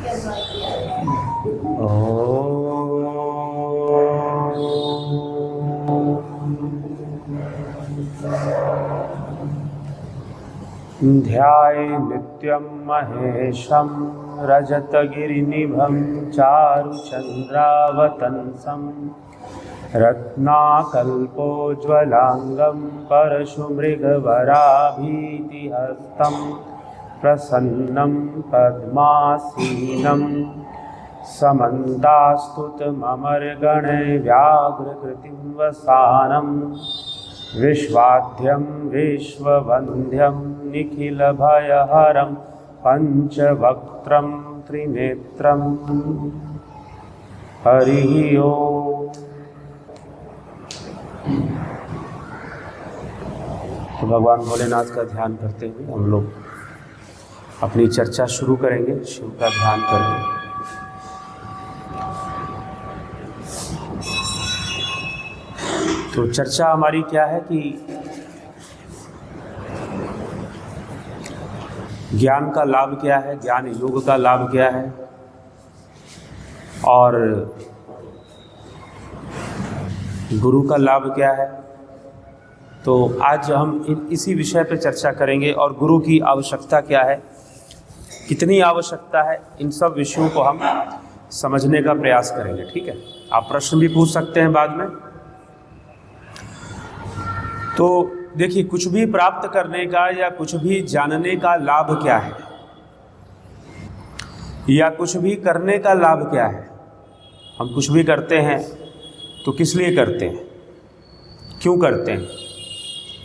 ध्याये नित्यं महेशं रजतगिरिनिभं चारुचन्द्रावतंसं रत्नाकल्पोज्ज्वलाङ्गं परशुमृगवराभीतिहस्तं प्रसन्नं पद्मासीनं समन्तास्तुतममरगणे व्याघ्रकृतिं वसानं विश्वाद्यं विश्ववन्द्यं निखिलभयहरं पंचवक्त्रं त्रिनेत्रं हरिः ओम्। तो भगवान भोलेनाथ का ध्यान करते हुए हम लोग अपनी चर्चा शुरू करेंगे शिव का ध्यान करके। तो चर्चा हमारी क्या है कि ज्ञान का लाभ क्या है, ज्ञान योग का लाभ क्या है, और गुरु का लाभ क्या है। तो आज हम इसी विषय पर चर्चा करेंगे और गुरु की आवश्यकता क्या है, कितनी आवश्यकता है, इन सब विषयों को हम समझने का प्रयास करेंगे। ठीक है, आप प्रश्न भी पूछ सकते हैं बाद में। तो देखिए, कुछ भी प्राप्त करने का या कुछ भी जानने का लाभ क्या है, या कुछ भी करने का लाभ क्या है। हम कुछ भी करते हैं तो किस लिए करते हैं, क्यों करते हैं,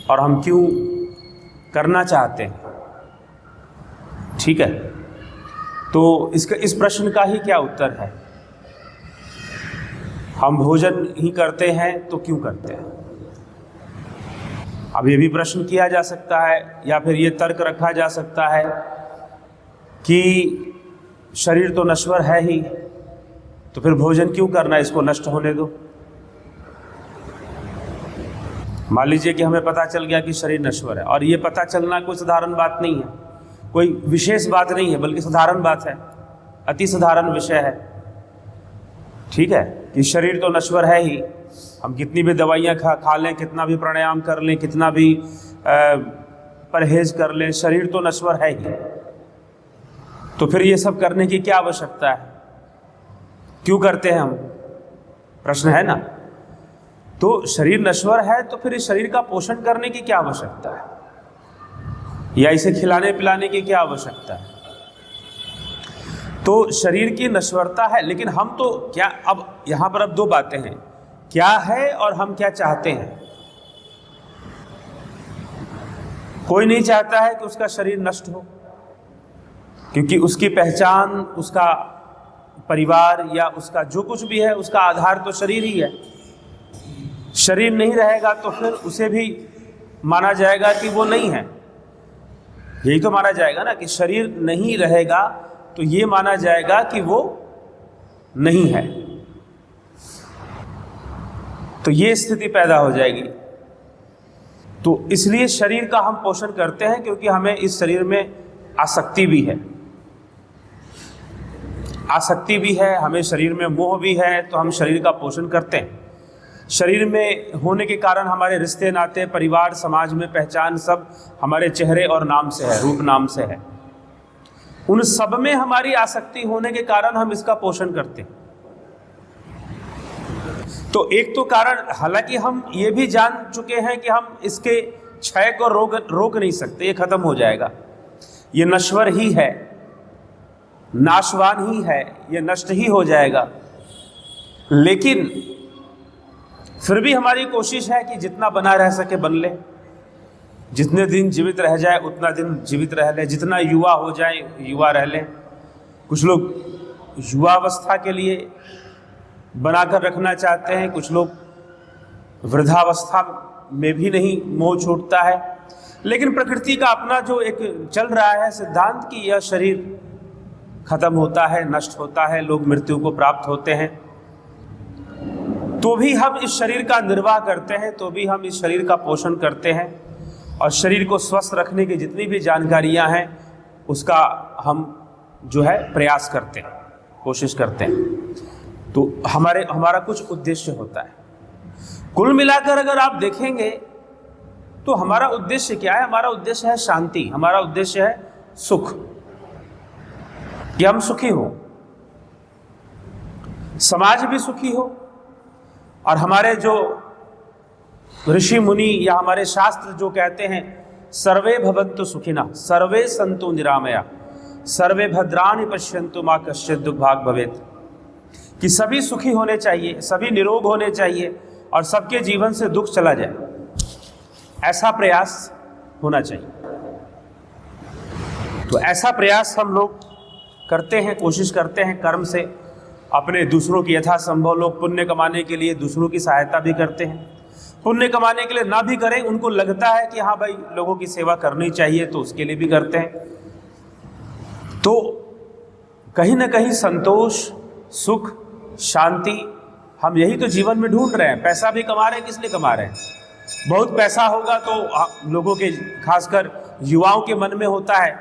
और हम क्यों करना चाहते हैं। ठीक है, तो इस प्रश्न का ही क्या उत्तर है। हम भोजन ही करते हैं तो क्यों करते हैं। अब ये भी प्रश्न किया जा सकता है, या फिर ये तर्क रखा जा सकता है कि शरीर तो नश्वर है ही, तो फिर भोजन क्यों करना, इसको नष्ट होने दो। मान लीजिए कि हमें पता चल गया कि शरीर नश्वर है, और ये पता चलना कोई साधारण बात नहीं है, कोई विशेष बात नहीं है, बल्कि साधारण बात है, अति साधारण विषय है। ठीक है, कि शरीर तो नश्वर है ही, हम कितनी भी दवाइयाँ खा लें, कितना भी प्राणायाम कर लें, कितना भी परहेज कर लें, शरीर तो नश्वर है ही। तो फिर ये सब करने की क्या आवश्यकता है, क्यों करते हैं हम, प्रश्न है ना। तो शरीर नश्वर है तो फिर इस शरीर का पोषण करने की क्या आवश्यकता है, या इसे खिलाने पिलाने की क्या आवश्यकता है। तो शरीर की नश्वरता है, लेकिन हम तो क्या, अब यहाँ पर अब दो बातें हैं, क्या है और हम क्या चाहते हैं। कोई नहीं चाहता है कि उसका शरीर नष्ट हो, क्योंकि उसकी पहचान, उसका परिवार, या उसका जो कुछ भी है, उसका आधार तो शरीर ही है। शरीर नहीं रहेगा तो फिर उसे भी माना जाएगा कि वो नहीं है। यही तो माना जाएगा ना, कि शरीर नहीं रहेगा तो ये माना जाएगा कि वो नहीं है। तो ये स्थिति पैदा हो जाएगी। तो इसलिए शरीर का हम पोषण करते हैं, क्योंकि हमें इस शरीर में आसक्ति भी है, आसक्ति भी है, हमें शरीर में मोह भी है, तो हम शरीर का पोषण करते हैं। शरीर में होने के कारण हमारे रिश्ते नाते, परिवार, समाज में पहचान सब हमारे चेहरे और नाम से है, रूप नाम से है। उन सब में हमारी आसक्ति होने के कारण हम इसका पोषण करते हैं। तो एक तो कारण, हालांकि हम ये भी जान चुके हैं कि हम इसके क्षय को रोक नहीं सकते, ये खत्म हो जाएगा, ये नश्वर ही है, नाशवान ही है, ये नष्ट ही हो जाएगा। लेकिन फिर भी हमारी कोशिश है कि जितना बना रह सके बन ले, जितने दिन जीवित रह जाए उतना दिन जीवित रह ले, जितना युवा हो जाए युवा रह ले। कुछ लोग युवावस्था के लिए बनाकर रखना चाहते हैं, कुछ लोग वृद्धावस्था में भी नहीं मोह छूटता है। लेकिन प्रकृति का अपना जो एक चल रहा है सिद्धांत कि यह शरीर खत्म होता है, नष्ट होता है, लोग मृत्यु को प्राप्त होते हैं, तो भी हम इस शरीर का निर्वाह करते हैं, तो भी हम इस शरीर का पोषण करते हैं, और शरीर को स्वस्थ रखने की जितनी भी जानकारियां हैं उसका हम जो है प्रयास करते हैं, कोशिश करते हैं। तो हमारा कुछ उद्देश्य होता है। कुल मिलाकर अगर आप देखेंगे तो हमारा उद्देश्य क्या है? हमारा उद्देश्य है शांति, हमारा उद्देश्य है सुख, कि हम सुखी हो, समाज भी सुखी हो, और हमारे जो ऋषि मुनि या हमारे शास्त्र जो कहते हैं सर्वे भवन्तु सुखिनः सर्वे सन्तु निरामया सर्वे भद्राणि पश्यन्तु मा कश्चित् दुर्भाग् भवेत्, कि सभी सुखी होने चाहिए, सभी निरोग होने चाहिए और सबके जीवन से दुख चला जाए, ऐसा प्रयास होना चाहिए। तो ऐसा प्रयास हम लोग करते हैं, कोशिश करते हैं कर्म से, अपने दूसरों की यथासंभव लोग पुण्य कमाने के लिए दूसरों की सहायता भी करते हैं। पुण्य कमाने के लिए ना भी करें, उनको लगता है कि हाँ भाई लोगों की सेवा करनी चाहिए, तो उसके लिए भी करते हैं। तो कहीं ना कहीं संतोष, सुख, शांति हम यही तो जीवन में ढूंढ रहे हैं। पैसा भी कमा रहे हैं, किस लिए कमा रहे हैं? बहुत पैसा होगा तो लोगों के, खासकर युवाओं के मन में होता है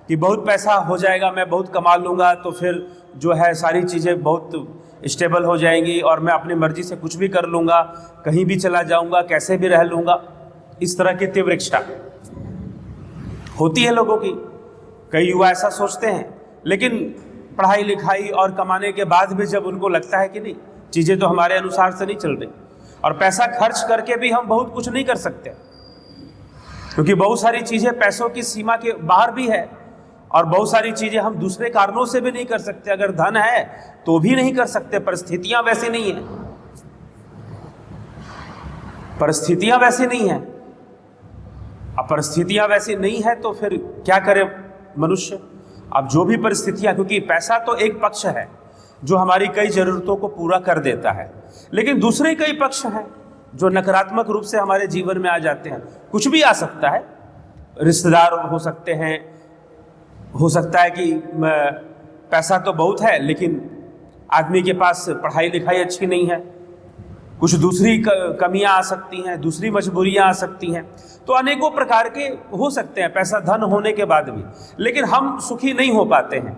कि बहुत पैसा हो जाएगा, मैं बहुत कमा लूँगा, तो फिर जो है सारी चीज़ें बहुत स्टेबल हो जाएंगी और मैं अपनी मर्जी से कुछ भी कर लूँगा, कहीं भी चला जाऊँगा, कैसे भी रह लूँगा। इस तरह की तीव्र इच्छा होती है लोगों की। कई युवा ऐसा सोचते हैं, लेकिन पढ़ाई लिखाई और कमाने के बाद भी जब उनको लगता है कि नहीं, चीज़ें तो हमारे अनुसार से नहीं चल रही, और पैसा खर्च करके भी हम बहुत कुछ नहीं कर सकते, क्योंकि बहुत सारी चीज़ें पैसों की सीमा के बाहर भी है, और बहुत सारी चीज़ें हम दूसरे कारणों से भी नहीं कर सकते। अगर धन है तो भी नहीं कर सकते, परिस्थितियां वैसी नहीं है, परिस्थितियां वैसी नहीं है। अब परिस्थितियां वैसी नहीं है तो फिर क्या करे मनुष्य? अब जो भी परिस्थितियां, क्योंकि पैसा तो एक पक्ष है जो हमारी कई ज़रूरतों को पूरा कर देता है, लेकिन दूसरे कई पक्ष हैं जो नकारात्मक रूप से हमारे जीवन में आ जाते हैं। कुछ भी आ सकता है, रिश्तेदार हो सकते हैं, हो सकता है कि पैसा तो बहुत है लेकिन आदमी के पास पढ़ाई लिखाई अच्छी नहीं है, कुछ दूसरी कमियां आ सकती हैं, दूसरी मजबूरियां आ सकती हैं। तो अनेकों प्रकार के हो सकते हैं पैसा धन होने के बाद भी, लेकिन हम सुखी नहीं हो पाते हैं।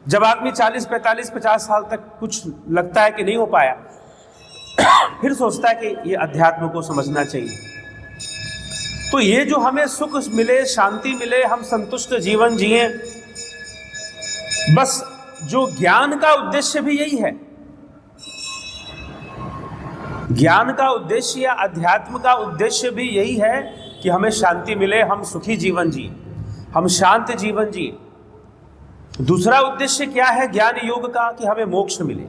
जब आदमी 40, 45, 50 साल तक कुछ लगता है कि नहीं हो पाया, फिर सोचता है कि ये अध्यात्म को समझना चाहिए। तो ये जो हमें सुख मिले, शांति मिले, हम संतुष्ट जीवन जिए, बस जो ज्ञान का उद्देश्य भी यही है। ज्ञान का उद्देश्य या अध्यात्म का उद्देश्य भी यही है कि हमें शांति मिले, हम सुखी जीवन जिए, हम शांत जीवन जिए। दूसरा उद्देश्य क्या है ज्ञान योग का? कि हमें मोक्ष मिले।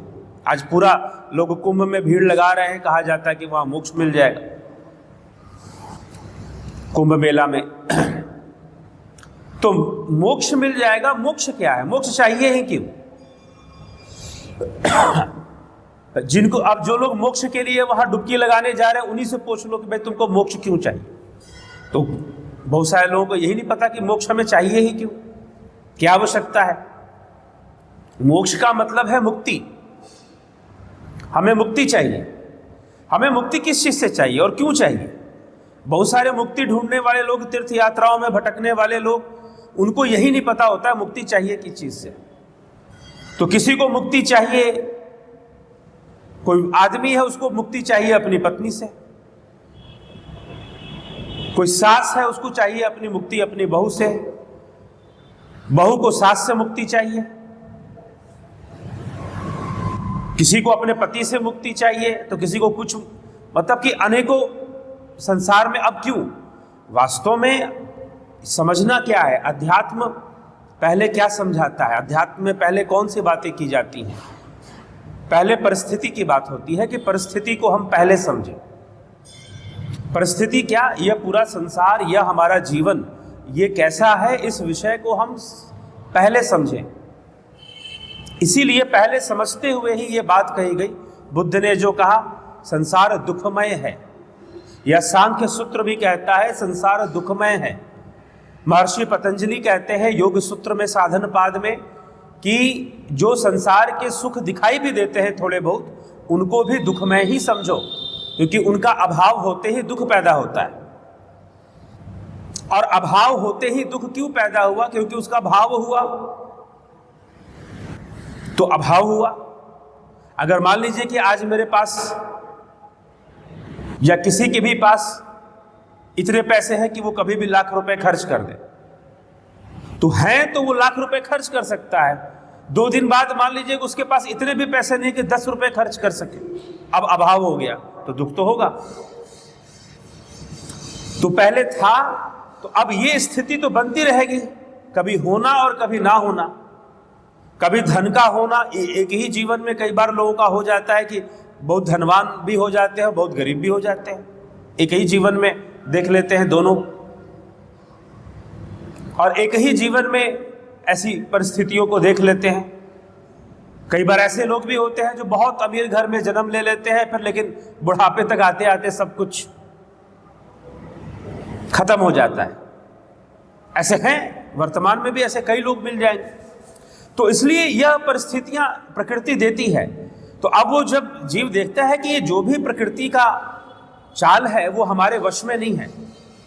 आज पूरा लोग कुंभ में भीड़ लगा रहे हैं, कहा जाता है कि वहां मोक्ष मिल जाएगा कुंभ मेला में। तो मोक्ष मिल जाएगा। मोक्ष क्या है? मोक्ष चाहिए ही क्यों? जिनको, अब जो लोग मोक्ष के लिए वहां डुबकी लगाने जा रहे हैं, उन्हीं से पूछ लो कि भाई तुमको मोक्ष क्यों चाहिए। तो बहुत सारे लोगों को यही नहीं पता कि मोक्ष हमें चाहिए ही क्यों, क्या आवश्यकता है। मोक्ष का मतलब है मुक्ति। हमें मुक्ति चाहिए। हमें मुक्ति किस चीज से चाहिए और क्यों चाहिए? बहुत सारे मुक्ति ढूंढने वाले लोग, तीर्थ यात्राओं में भटकने वाले लोग, उनको यही नहीं पता होता है मुक्ति चाहिए किस चीज से। तो किसी को मुक्ति चाहिए, कोई आदमी है उसको मुक्ति चाहिए अपनी पत्नी से, कोई सास है उसको चाहिए अपनी मुक्ति अपनी बहू से, बहू को सास से मुक्ति चाहिए, किसी को अपने पति से मुक्ति चाहिए, तो किसी को कुछ, मतलब कि अनेकों संसार में। अब क्यों? वास्तव में समझना क्या है, अध्यात्म पहले क्या समझाता है, अध्यात्म में पहले कौन सी बातें की जाती हैं। पहले परिस्थिति की बात होती है कि परिस्थिति को हम पहले समझें। परिस्थिति क्या? यह पूरा संसार, यह हमारा जीवन, ये कैसा है, इस विषय को हम पहले समझें। इसीलिए पहले समझते हुए ही ये बात कही गई। बुद्ध ने जो कहा संसार दुखमय है, या सांख्य सूत्र भी कहता है संसार दुखमय है। महर्षि पतंजलि कहते हैं योग सूत्र में साधन पाद में कि जो संसार के सुख दिखाई भी देते हैं थोड़े बहुत, उनको भी दुखमय ही समझो, क्योंकि उनका अभाव होते ही दुख पैदा होता है। और अभाव होते ही दुख क्यों पैदा हुआ? क्योंकि उसका भाव हुआ। तो अभाव हुआ। अगर मान लीजिए कि आज मेरे पास या किसी के भी पास इतने पैसे हैं कि वो कभी भी लाख रुपए खर्च कर दे, तो हैं तो वो लाख रुपए खर्च कर सकता है। 2 दिन बाद मान लीजिए कि उसके पास इतने भी पैसे नहीं कि 10 रुपए खर्च कर सके, अब अभाव हो गया तो दुख तो होगा। तो पहले था, तो अब ये स्थिति तो बनती रहेगी, कभी होना और कभी ना होना। कभी धन का होना, एक ही जीवन में कई बार लोगों का हो जाता है कि बहुत धनवान भी हो जाते हैं, बहुत गरीब भी हो जाते हैं, एक ही जीवन में देख लेते हैं दोनों। और एक ही जीवन में ऐसी परिस्थितियों को देख लेते हैं। कई बार ऐसे लोग भी होते हैं जो बहुत अमीर घर में जन्म ले लेते हैं, फिर लेकिन बुढ़ापे तक आते आते सब कुछ खत्म हो जाता है। ऐसे हैं, वर्तमान में भी ऐसे कई लोग मिल जाएंगे। तो इसलिए यह परिस्थितियां प्रकृति देती है। तो अब वो जब जीव देखता है कि ये जो भी प्रकृति का चाल है वो हमारे वश में नहीं है,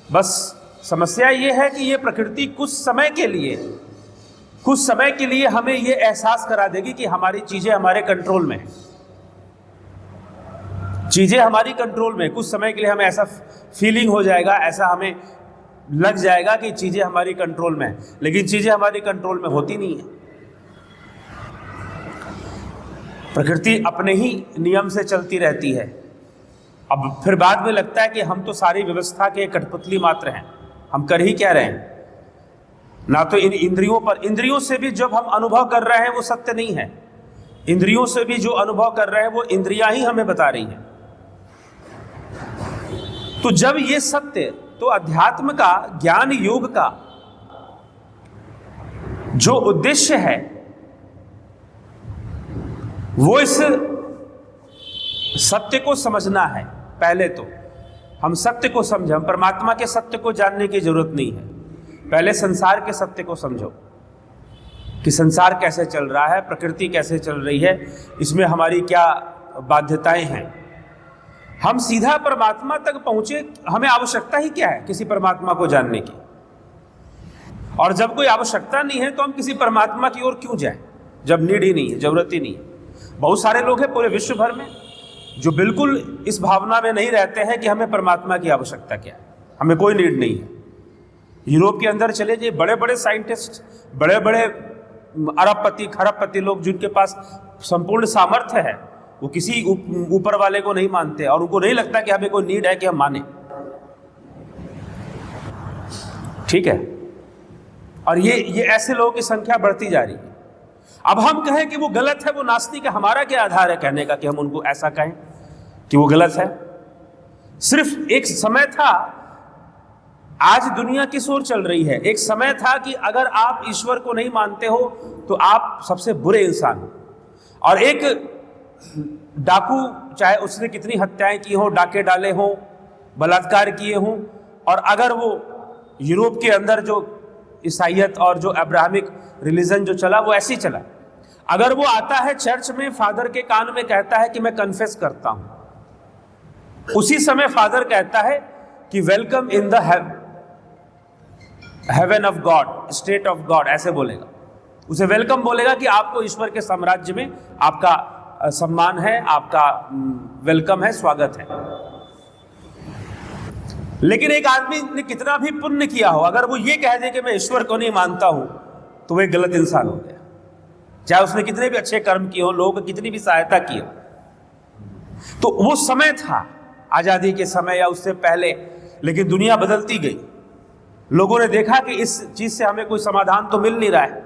बस समस्या ये है कि ये प्रकृति कुछ समय के लिए हमें ये एहसास करा देगी कि हमारी चीजें हमारे कंट्रोल में है। चीजें हमारी कंट्रोल में, कुछ समय के लिए हमें ऐसा फीलिंग हो जाएगा, ऐसा हमें लग जाएगा कि चीजें हमारी कंट्रोल में है, लेकिन चीजें हमारी कंट्रोल में होती नहीं है। प्रकृति अपने ही नियम से चलती रहती है। अब फिर बाद में लगता है कि हम तो सारी व्यवस्था के कठपुतली मात्र हैं, हम कर ही क्या रहे हैं। ना तो इन इंद्रियों से भी जब हम अनुभव कर रहे हैं वो सत्य नहीं है। इंद्रियों से भी जो अनुभव कर रहे हैं वो इंद्रियां ही हमें बता रही हैं। तो जब ये सत्य, तो अध्यात्म का, ज्ञान योग का जो उद्देश्य है वो इस सत्य को समझना है। पहले तो हम सत्य को समझें, हम परमात्मा के सत्य को जानने की जरूरत नहीं है। पहले संसार के सत्य को समझो कि संसार कैसे चल रहा है, प्रकृति कैसे चल रही है, इसमें हमारी क्या बाध्यताएं हैं। हम सीधा परमात्मा तक पहुंचे, हमें आवश्यकता ही क्या है किसी परमात्मा को जानने की। और जब कोई आवश्यकता नहीं है तो हम किसी परमात्मा की ओर क्यों जाएं, जब नीड ही नहीं है, जरूरत ही नहीं है। बहुत सारे लोग हैं पूरे विश्व भर में जो बिल्कुल इस भावना में नहीं रहते हैं कि हमें परमात्मा की आवश्यकता क्या है, हमें कोई नीड नहीं है। यूरोप के अंदर चले जाइए, बड़े बड़े साइंटिस्ट, बड़े बड़े अरबपति खरबपति लोग जिनके पास संपूर्ण सामर्थ्य है, वो किसी ऊपर वाले को नहीं मानते और उनको नहीं लगता कि हमें कोई नीड है कि हम माने। ठीक है, और ये ऐसे लोगों की संख्या बढ़ती जा रही है। अब हम कहें कि वो गलत है, वो नास्तिक है, हमारा क्या आधार है कहने का कि हम उनको ऐसा कहें कि वो गलत है। सिर्फ एक समय था, आज दुनिया किस ओर चल रही है। एक समय था कि अगर आप ईश्वर को नहीं मानते हो तो आप सबसे बुरे इंसान हो। और एक डाकू, चाहे उसने कितनी हत्याएं की हो, डाके डाले हों, बलात्कार किए हों, और अगर वो यूरोप के अंदर जो ईसाइयत और जो अब्राहमिक रिलीजन जो चला वो ऐसे ही चला, अगर वो आता है चर्च में, फादर के कान में कहता है कि मैं कन्फेस करता हूं, उसी समय फादर कहता है कि welcome in the haven of God, state of God, ऐसे बोलेगा, उसे वेलकम बोलेगा कि आपको ईश्वर के साम्राज्य में आपका सम्मान है, आपका वेलकम है, स्वागत है। लेकिन एक आदमी ने कितना भी पुण्य किया हो, अगर वो ये कह दे कि मैं ईश्वर को नहीं मानता हूं, तो वो एक गलत इंसान हो गया। चाहे उसने कितने भी अच्छे कर्म किए हो, लोगों की कितनी भी सहायता की हो। तो वो समय था आजादी के समय या उससे पहले, लेकिन दुनिया बदलती गई। लोगों ने देखा कि इस चीज से हमें कोई समाधान तो मिल नहीं रहा है,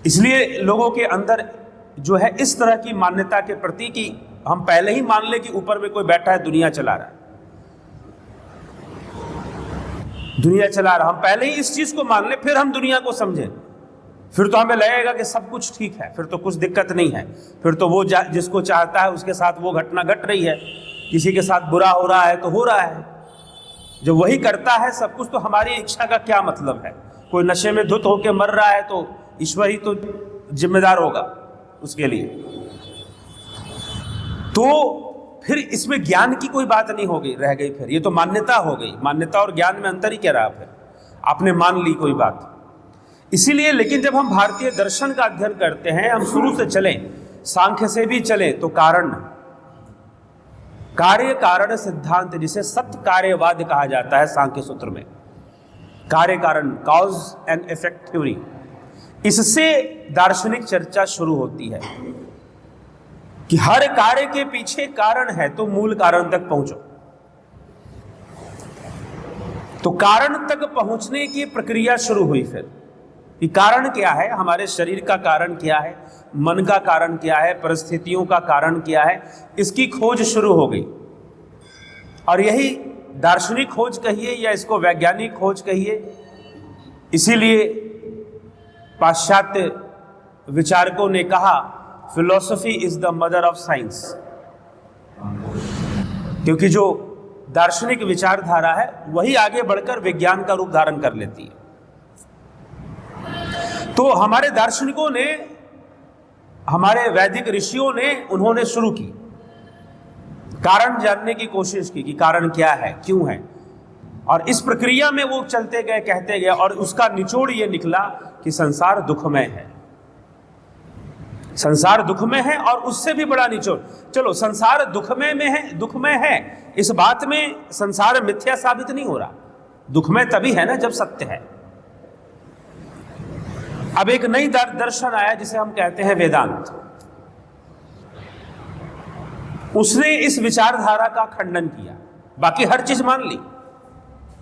इसलिए लोगों के अंदर जो है इस तरह की मान्यता के प्रति कि हम पहले ही मान ले कि ऊपर में कोई बैठा है, दुनिया चला रहा है, दुनिया चला रहा, हम पहले ही इस चीज को मान ले, फिर हम दुनिया को समझें, फिर तो हमें लगेगा कि सब कुछ ठीक है, फिर तो कुछ दिक्कत नहीं है, फिर तो वो जिसको चाहता है उसके साथ वो घटना घट रही है, किसी के साथ बुरा हो रहा है तो हो रहा है, जब वही करता है सब कुछ, तो हमारी इच्छा का क्या मतलब है। कोई नशे में धुत होकर मर रहा है तो ईश्वर ही तो जिम्मेदार होगा उसके लिए। तो फिर इसमें ज्ञान की कोई बात नहीं हो गई, रह गई, फिर ये तो मान्यता हो गई। मान्यता और ज्ञान में अंतर ही क्या रहा, फिर आपने मान ली कोई बात। इसीलिए लेकिन जब हम भारतीय दर्शन का अध्ययन करते हैं, हम शुरू से चलें, सांख्य से भी चलें, तो कारण, कार्य कारण सिद्धांत, जिसे सत्य कार्यवाद कहा जाता है सांख्य सूत्र में, कार्य कारण, कॉज एंड इफेक्ट थ्योरी, इससे दार्शनिक चर्चा शुरू होती है कि हर कार्य के पीछे कारण है, तो मूल कारण तक पहुंचो। तो कारण तक पहुंचने की प्रक्रिया शुरू हुई फिर कि कारण क्या है, हमारे शरीर का कारण क्या है, मन का कारण क्या है, परिस्थितियों का कारण क्या है, इसकी खोज शुरू हो गई। और यही दार्शनिक खोज कहिए या इसको वैज्ञानिक खोज कहिए। इसीलिए पाश्चात्य विचारकों ने कहा philosophy is the mother of science, क्योंकि जो दार्शनिक विचारधारा है वही आगे बढ़कर विज्ञान का रूप धारण कर लेती है। तो हमारे दार्शनिकों ने, हमारे वैदिक ऋषियों ने, उन्होंने शुरू की, कारण जानने की कोशिश की कि कारण क्या है, क्यों है, और इस प्रक्रिया में वो चलते गए, कहते गए, और उसका निचोड़ ये निकला कि संसार दुखमय है, संसार दुखमय है। और उससे भी बड़ा निचोड़, चलो संसार दुखमय है, इस बात में संसार मिथ्या साबित नहीं हो रहा, दुखमय तभी है ना जब सत्य है। अब एक नई दर्शन आया जिसे हम कहते हैं वेदांत, उसने इस विचारधारा का खंडन किया, बाकी हर चीज मान ली।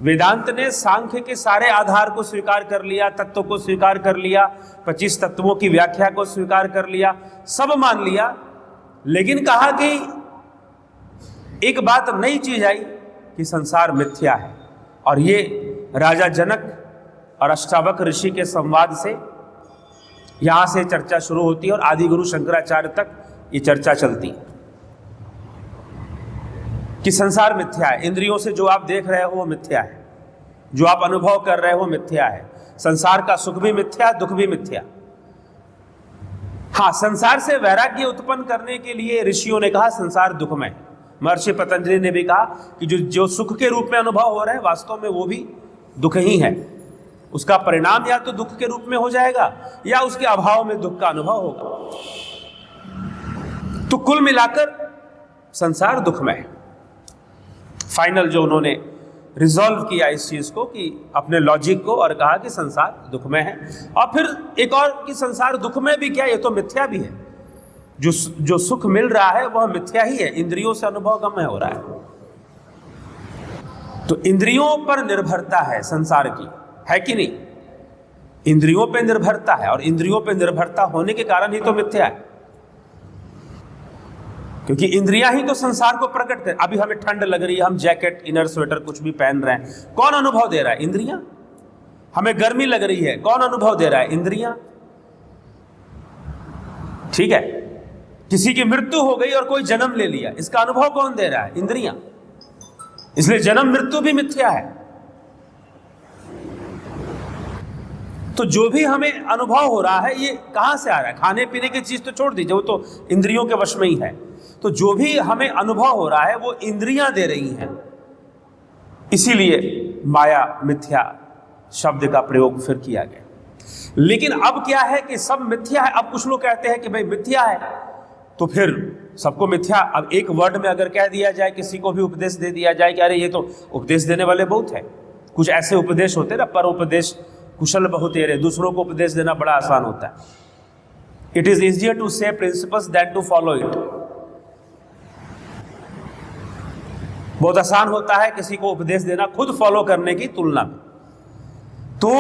वेदांत ने सांख्य के सारे आधार को स्वीकार कर लिया, तत्व को स्वीकार कर लिया, 25 तत्वों की व्याख्या को स्वीकार कर लिया, सब मान लिया, लेकिन कहा कि एक बात नई चीज आई कि संसार मिथ्या है। और ये राजा जनक और अष्टावक ऋषि के संवाद से यहां से चर्चा शुरू होती है और आदि गुरु शंकराचार्य तक ये चर्चा चलती है कि संसार मिथ्या है, इंद्रियों से जो आप देख रहे हो वो मिथ्या है, जो आप अनुभव कर रहे हो मिथ्या है, संसार का सुख भी मिथ्या, दुख भी मिथ्या। हाँ, संसार से वैराग्य उत्पन्न करने के लिए ऋषियों ने कहा संसार दुखमय। महर्षि पतंजलि ने भी कहा कि जो सुख के रूप में अनुभव हो रहे हैं वास्तव में वो भी दुख ही है, उसका परिणाम या तो दुख के रूप में हो जाएगा या उसके अभाव में दुख का अनुभव होगा। तो कुल मिलाकर संसार दुखमय है। फाइनल जो उन्होंने रिजॉल्व किया इस चीज को कि अपने लॉजिक को, और कहा कि संसार दुखमय है। और फिर एक और कि संसार दुखमय भी क्या, ये तो मिथ्या भी है, जो सुख मिल रहा है वह मिथ्या ही है, इंद्रियों से अनुभव गम्य हो रहा है। तो इंद्रियों पर निर्भरता है संसार की, है कि नहीं? इंद्रियों पे निर्भरता है, और इंद्रियों पे निर्भरता होने के कारण ही तो मिथ्या है, क्योंकि इंद्रियां ही तो संसार को प्रकट कर। अभी हमें ठंड लग रही है, हम जैकेट, इनर स्वेटर कुछ भी पहन रहे हैं, कौन अनुभव दे रहा है? इंद्रियां। हमें गर्मी लग रही है, कौन अनुभव दे रहा है? इंद्रियां। ठीक है, किसी की मृत्यु हो गई और कोई जन्म ले लिया, इसका अनुभव कौन दे रहा है? इंद्रियां। इसलिए जन्म मृत्यु भी मिथ्या है। तो जो भी हमें अनुभव हो रहा है ये कहां से आ रहा है? खाने पीने की चीज तो छोड़ दीजिए, वो तो इंद्रियों के वश में ही है। तो जो भी हमें अनुभव हो रहा है वो इंद्रियां दे रही हैं। इसीलिए माया, मिथ्या शब्द का प्रयोग फिर किया गया। लेकिन अब क्या है कि सब मिथ्या है। अब कुछ लोग कहते हैं कि भाई मिथ्या है तो फिर सबको मिथ्या। अब एक वर्ड में अगर कह दिया जाए, किसी को भी उपदेश दे दिया जाए कि अरे ये तो उपदेश देने वाले बहुत है, कुछ ऐसे उपदेश होते ना, पर उपदेश कुशल बहुतेरे, दूसरों को उपदेश देना बड़ा आसान होता है। It is easier to say principles than to follow it. बहुत आसान होता है किसी को उपदेश देना खुद फॉलो करने की तुलना में। तो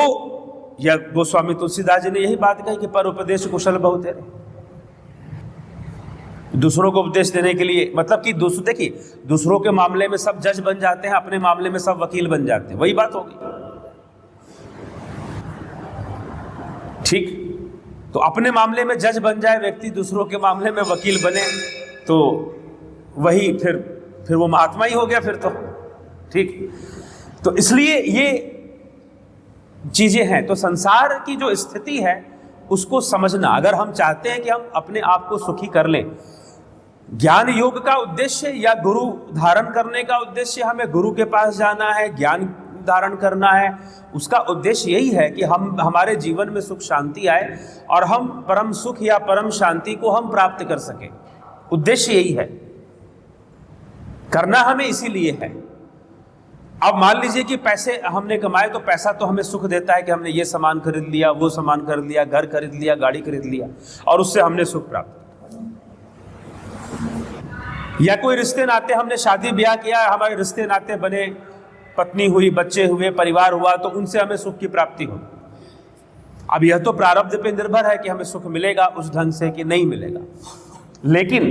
यह गोस्वामी तुलसीदास जी ने यही बात कही कि पर उपदेश कुशल बहुतेरे। दूसरों को उपदेश देने के लिए मतलब कि देखिए, दूसरों के मामले में सब जज बन जाते हैं, अपने मामले में सब वकील बन जाते हैं, वही बात होगी। ठीक, तो अपने मामले में जज बन जाए व्यक्ति, दूसरों के मामले में वकील बने, तो वही फिर वो महात्मा ही हो गया फिर तो। ठीक, तो इसलिए ये चीजें हैं। तो संसार की जो स्थिति है उसको समझना, अगर हम चाहते हैं कि हम अपने आप को सुखी कर लें, ज्ञान योग का उद्देश्य या गुरु धारण करने का उद्देश्य हमें गुरु के पास जाना है, ज्ञान धारण करना है, उसका उद्देश्य यही है कि हमारे जीवन में सुख शांति आए और हम परम सुख या परम शांति को हम प्राप्त कर सकें। उद्देश्य यही है, करना हमें इसीलिए है। अब मान लीजिए कि पैसे हमने कमाए, तो पैसा तो हमें सुख देता है कि हमने ये सामान खरीद लिया, वो सामान खरीद लिया, घर खरीद लिया, गाड़ी खरीद लिया, और उससे हमने सुख प्राप्त। या कोई रिश्ते नाते, हमने शादी ब्याह किया, हमारे रिश्ते नाते बने, पत्नी हुई, बच्चे हुए, परिवार हुआ, तो उनसे हमें सुख की प्राप्ति हो। अब यह तो प्रारब्ध पे निर्भर है कि हमें सुख मिलेगा उस ढंग से कि नहीं मिलेगा। लेकिन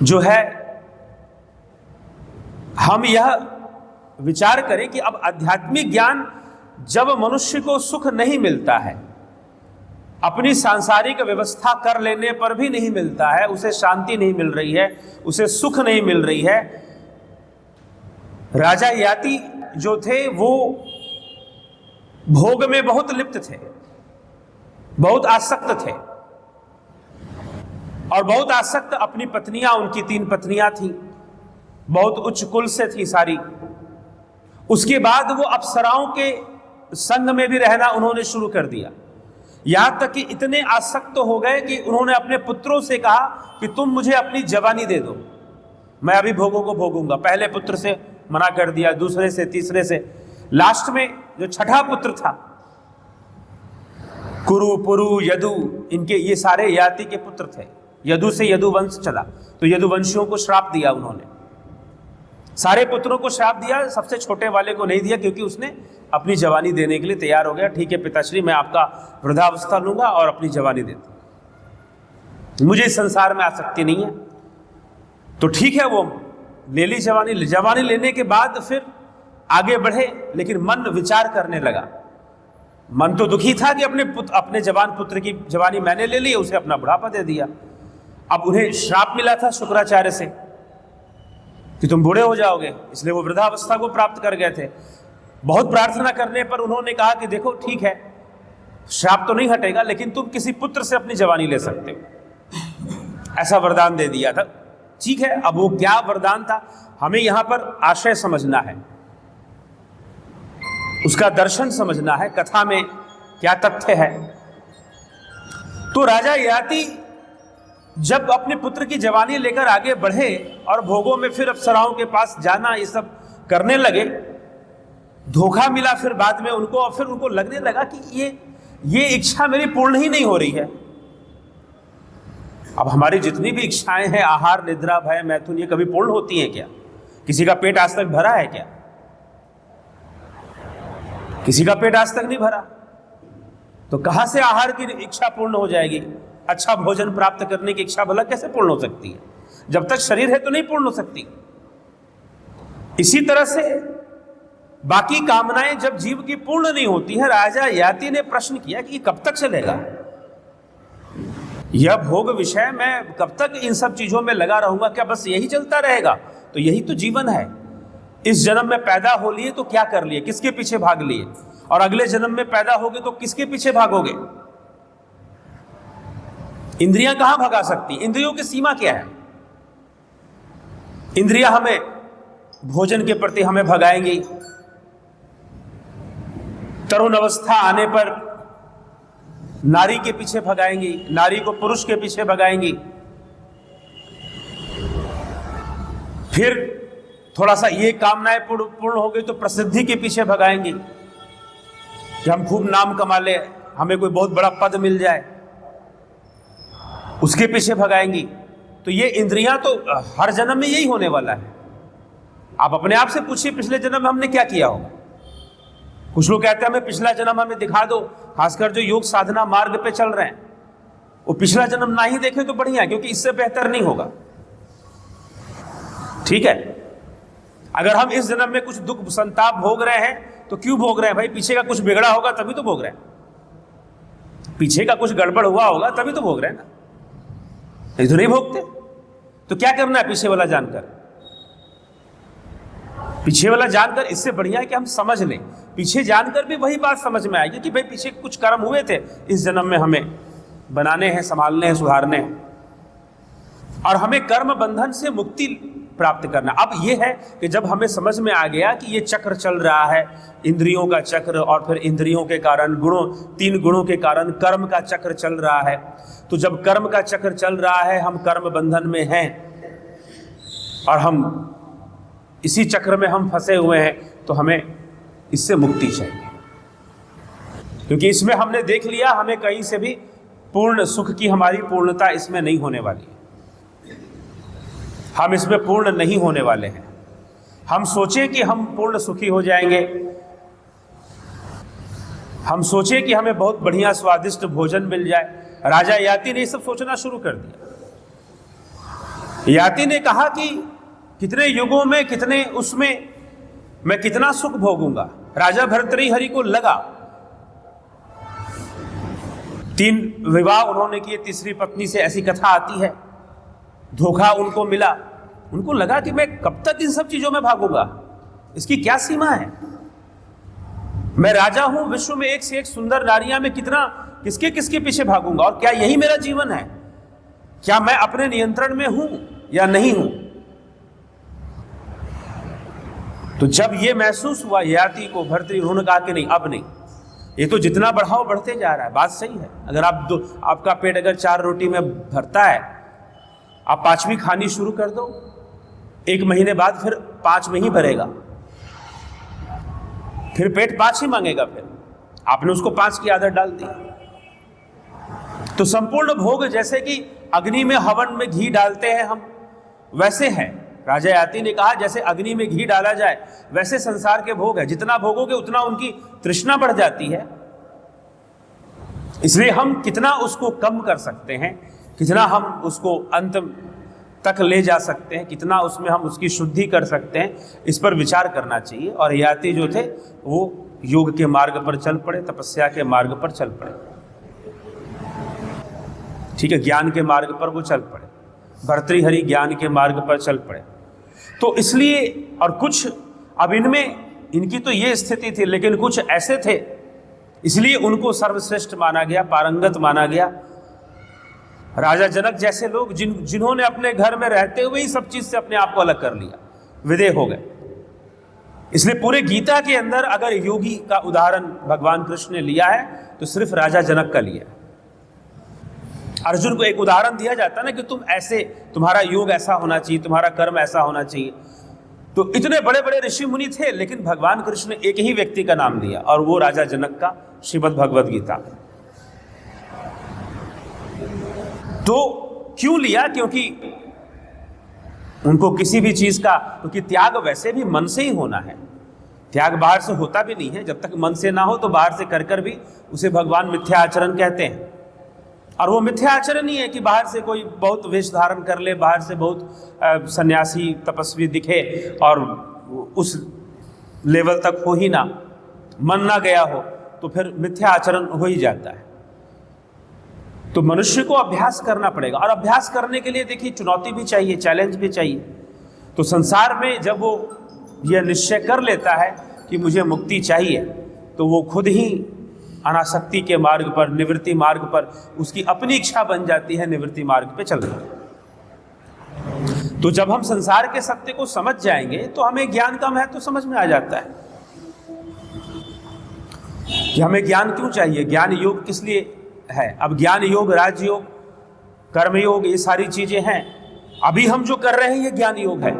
जो है, हम यह विचार करें कि अब आध्यात्मिक ज्ञान जब मनुष्य को सुख नहीं मिलता है, अपनी सांसारिक व्यवस्था कर लेने पर भी नहीं मिलता है, उसे शांति नहीं मिल रही है, उसे सुख नहीं मिल रही है। राजा याति जो थे वो भोग में बहुत लिप्त थे, बहुत आसक्त थे, और बहुत आसक्त अपनी पत्नियां, उनकी 3 पत्नियां थी, बहुत उच्च कुल से थी सारी। उसके बाद वो अप्सराओं के संग में भी रहना उन्होंने शुरू कर दिया, यहां तक कि इतने आसक्त हो गए कि उन्होंने अपने पुत्रों से कहा कि तुम मुझे अपनी जवानी दे दो, मैं अभी भोगों को भोगूंगा। पहले पुत्र से मना कर दिया, दूसरे से, तीसरे से, लास्ट में जो छठा पुत्र था, कुरु, पुरु, यदु, इनके ये सारे याति के पुत्र थे। यदु से यदुवंश चला, तो यदुवंशियों को श्राप दिया उन्होंने, सारे पुत्रों को श्राप दिया, सबसे छोटे वाले को नहीं दिया, क्योंकि उसने अपनी जवानी देने के लिए तैयार हो गया। ठीक है पिताश्री, मैं आपका वृद्धावस्था लूंगा और अपनी जवानी देता, मुझे इस संसार में आसक्ति नहीं है। तो ठीक है, वो ले ली जवानी। जवानी लेने के बाद फिर आगे बढ़े, लेकिन मन विचार करने लगा। मन तो दुखी था कि अपने जवान पुत्र की जवानी मैंने ले ली, उसे अपना बुढ़ापा दे दिया। अब उन्हें श्राप मिला था शुक्राचार्य से कि तुम बूढ़े हो जाओगे, इसलिए वो वृद्धावस्था को प्राप्त कर गए थे। बहुत प्रार्थना करने पर उन्होंने कहा कि देखो ठीक है, श्राप तो नहीं हटेगा, लेकिन तुम किसी पुत्र से अपनी जवानी ले सकते हो, ऐसा वरदान दे दिया था। ठीक है, अब वो क्या वरदान था, हमें यहां पर आशय समझना है, उसका दर्शन समझना है, कथा में क्या तथ्य है। तो राजा याति जब अपने पुत्र की जवानी लेकर आगे बढ़े और भोगों में फिर अप्सराओं के पास जाना, ये सब करने लगे, धोखा मिला फिर बाद में उनको, और फिर उनको लगने लगा कि ये इच्छा मेरी पूर्ण ही नहीं हो रही है। अब हमारी जितनी भी इच्छाएं हैं, आहार, निद्रा, भय, मैथुन, ये कभी पूर्ण होती हैं क्या? किसी का पेट आज तक भरा है क्या? किसी का पेट आज तक नहीं भरा, तो कहां से आहार की इच्छा पूर्ण हो जाएगी? अच्छा भोजन प्राप्त करने की इच्छा भला कैसे पूर्ण हो सकती है? जब तक शरीर है तो नहीं पूर्ण हो सकती। इसी तरह से बाकी कामनाएं जब जीव की पूर्ण नहीं होती है, राजा याति ने प्रश्न किया कि कब तक चलेगा यह भोग विषय, मैं कब तक इन सब चीजों में लगा रहूंगा? क्या बस यही चलता रहेगा? तो यही तो जीवन है। इस जन्म में पैदा हो लिए तो क्या कर लिए, किसके पीछे भाग लिए, और अगले जन्म में पैदा होगे तो किसके पीछे भागोगे? इंद्रियां कहां भगा सकती? इंद्रियों की सीमा क्या है? इंद्रियां हमें भोजन के प्रति हमें भगाएंगी, तरुण अवस्था आने पर नारी के पीछे भगाएंगी, नारी को पुरुष के पीछे भगाएंगी, फिर थोड़ा सा ये कामनाएं पूर्ण हो गई तो प्रसिद्धि के पीछे भगाएंगी कि हम खूब नाम कमा ले, हमें कोई बहुत बड़ा पद मिल जाए, उसके पीछे भगाएंगी। तो ये इंद्रियां तो हर जन्म में यही होने वाला है। आप अपने आप से पूछिए पिछले जन्म में हमने क्या किया होगा। कुछ लोग कहते हैं हमें पिछला जन्म हमें दिखा दो, खासकर जो योग साधना मार्ग पे चल रहे हैं, वो पिछला जन्म ना ही देखे तो बढ़िया, क्योंकि इससे बेहतर नहीं होगा। ठीक है, अगर हम इस जन्म में कुछ दुख संताप भोग रहे हैं तो क्यों भोग रहे हैं भाई? पीछे का कुछ बिगड़ा होगा तभी तो भोग रहे हैं, पीछे का कुछ गड़बड़ हुआ होगा तभी तो भोग रहे हैं ना, नहीं तो नहीं भोगते। तो क्या करना है पीछे वाला जानकर? पीछे वाला जानकर इससे बढ़िया है कि हम समझ लें, पीछे जानकर भी वही बात समझ में आएगी कि भाई पीछे कुछ कर्म हुए थे, इस जन्म में हमें बनाने हैं, संभालने हैं, सुधारने हैं, और हमें कर्म बंधन से मुक्ति प्राप्त करना। अब ये है कि जब हमें समझ में आ गया कि ये चक्र चल रहा है, इंद्रियों का चक्र, और फिर इंद्रियों के कारण गुणों, 3 गुणों के कारण कर्म का चक्र चल रहा है, तो जब कर्म का चक्र चल रहा है, हम कर्म बंधन में हैं और हम इसी चक्र में हम फंसे हुए हैं, तो हमें इससे मुक्ति चाहिए, क्योंकि इसमें हमने देख लिया हमें कहीं से भी पूर्ण सुख की हमारी पूर्णता इसमें नहीं होने वाली है। हम इसमें पूर्ण नहीं होने वाले हैं। हम सोचें कि हम पूर्ण सुखी हो जाएंगे, हम सोचें कि हमें बहुत बढ़िया स्वादिष्ट भोजन मिल जाए। राजा याति ने ये सब सोचना शुरू कर दिया। याति ने कहा कि कितने युगों में, कितने उसमें मैं कितना सुख भोगूंगा। राजा भर्तृहरि को लगा, 3 विवाह उन्होंने किए, तीसरी पत्नी से, ऐसी कथा आती है, धोखा उनको मिला। उनको लगा कि मैं कब तक इन सब चीजों में भागूंगा, इसकी क्या सीमा है। मैं राजा हूं, विश्व में एक से एक सुंदर नारियां में कितना किसके किसके पीछे भागूंगा, और क्या यही मेरा जीवन है? क्या मैं अपने नियंत्रण में हूं या नहीं हूं? तो जब ये महसूस हुआ याति को, भर्तृहरि, उन्होंने कहा कि नहीं, अब नहीं, ये तो जितना बढ़ाओ बढ़ते जा रहा है। बात सही है, अगर आपका पेट अगर 4 रोटी में भरता है, आप 5वीं खानी शुरू कर दो, 1 महीने बाद फिर 5 में ही भरेगा, फिर पेट 5 ही मांगेगा। फिर आपने उसको 5 की आदत डाल दी। तो संपूर्ण भोग जैसे कि अग्नि में, हवन में घी डालते हैं हम, वैसे हैं। राजा याति ने कहा जैसे अग्नि में घी डाला जाए वैसे संसार के भोग है। जितना भोगोगे उतना उनकी तृष्णा बढ़ जाती है। इसलिए हम कितना उसको कम कर सकते हैं, कितना हम उसको अंत तक ले जा सकते हैं, कितना उसमें हम उसकी शुद्धि कर सकते हैं, इस पर विचार करना चाहिए। और याति जो थे वो योग के मार्ग पर चल पड़े, तपस्या के मार्ग पर चल पड़े, ठीक है, ज्ञान के मार्ग पर वो चल पड़े। भर्तृहरि ज्ञान के मार्ग पर चल पड़े। तो इसलिए, और कुछ अब इनमें इनकी तो ये स्थिति थी, लेकिन कुछ ऐसे थे इसलिए उनको सर्वश्रेष्ठ माना गया, पारंगत माना गया। राजा जनक जैसे लोग जिन्होंने अपने घर में रहते हुए ही सब चीज से अपने आप को अलग कर लिया, विदेह हो गए। इसलिए पूरे गीता के अंदर अगर योगी का उदाहरण भगवान कृष्ण ने लिया है तो सिर्फ राजा जनक का लिया है। अर्जुन को एक उदाहरण दिया जाता है ना कि तुम ऐसे, तुम्हारा योग ऐसा होना चाहिए, तुम्हारा कर्म ऐसा होना चाहिए। तो इतने बड़े बड़े ऋषि मुनि थे, लेकिन भगवान कृष्ण ने एक ही व्यक्ति का नाम लिया, और वो राजा जनक का, श्रीमद् भगवद गीता। तो क्यों लिया? क्योंकि उनको किसी भी चीज का, क्योंकि त्याग वैसे भी मन से ही होना है, त्याग बाहर से होता भी नहीं है। जब तक मन से ना हो तो बाहर से कर भी उसे भगवान मिथ्या आचरण कहते हैं। और वो मिथ्या आचरण ही है कि बाहर से कोई बहुत वेश धारण कर ले, बाहर से बहुत सन्यासी तपस्वी दिखे और उस लेवल तक हो ही ना, मन ना गया हो, तो फिर मिथ्या आचरण हो ही जाता है। तो मनुष्य को अभ्यास करना पड़ेगा, और अभ्यास करने के लिए देखिए चुनौती भी चाहिए, चैलेंज भी चाहिए। तो संसार में जब वो यह निश्चय कर लेता है कि मुझे मुक्ति चाहिए, तो वो खुद ही अनासक्ति के मार्ग पर, निवृत्ति मार्ग पर, उसकी अपनी इच्छा बन जाती है निवृत्ति मार्ग पे चलना। तो जब हम संसार के सत्य को समझ जाएंगे तो हमें ज्ञान का महत्व समझ में आ जाता है कि हमें ज्ञान क्यों चाहिए, ज्ञान योग किस लिए है। अब ज्ञान योग, राजयोग, कर्म योग, ये सारी चीजें हैं। अभी हम जो कर रहे हैं ये ज्ञान योग है।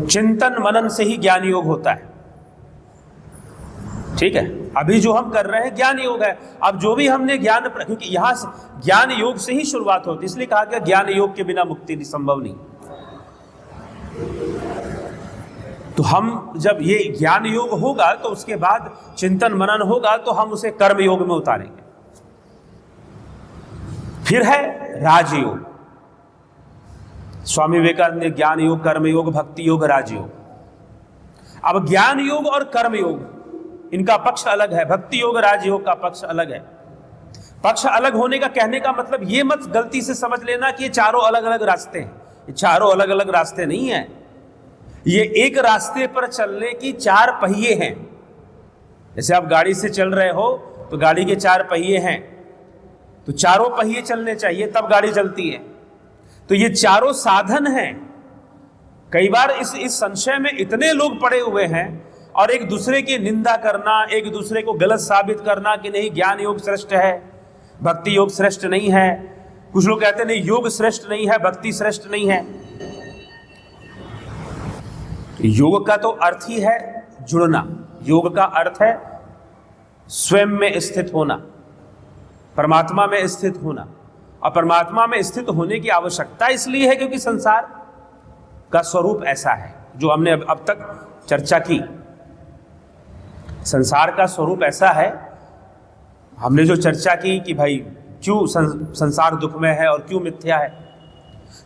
चिंतन मनन से ही ज्ञान योग होता है, ठीक है। अभी जो हम कर रहे हैं ज्ञान योग है। अब जो भी हमने ज्ञान, क्योंकि यहां ज्ञान योग से ही शुरुआत होती है, इसलिए कहा गया ज्ञान योग के बिना मुक्ति संभव नहीं। तो हम जब ये ज्ञान योग होगा तो उसके बाद चिंतन मनन होगा, तो हम उसे कर्म योग में उतारेंगे। फिर है राजयोग। स्वामी विवेकानंद ने ज्ञान योग, कर्म योग, भक्ति योग, राजयोग। अब ज्ञान योग और कर्म योग, इनका पक्ष अलग है। भक्ति योग, राजयोग का पक्ष अलग है। पक्ष अलग होने का कहने का मतलब ये मत गलती से समझ लेना कि ये चारों अलग अलग रास्ते हैं। ये चारों अलग अलग रास्ते नहीं है, ये एक रास्ते पर चलने की 4 पहिए हैं। जैसे आप गाड़ी से चल रहे हो तो गाड़ी के 4 पहिए हैं, तो चारों पहिए चलने चाहिए तब गाड़ी चलती है। तो ये चारों साधन हैं। कई बार इस संशय में इतने लोग पड़े हुए हैं और एक दूसरे की निंदा करना, एक दूसरे को गलत साबित करना कि नहीं ज्ञान योग श्रेष्ठ है, भक्ति योग श्रेष्ठ नहीं है। कुछ लोग कहते हैं नहीं योग श्रेष्ठ नहीं है, भक्ति श्रेष्ठ नहीं है। योग का तो अर्थ ही है जुड़ना। योग का अर्थ है स्वयं में स्थित होना, परमात्मा में स्थित होना। और परमात्मा में स्थित होने की आवश्यकता इसलिए है क्योंकि संसार का स्वरूप ऐसा है, जो हमने अब तक चर्चा की। संसार का स्वरूप ऐसा है, हमने जो चर्चा की कि भाई क्यों संसार दुख में है और क्यों मिथ्या है।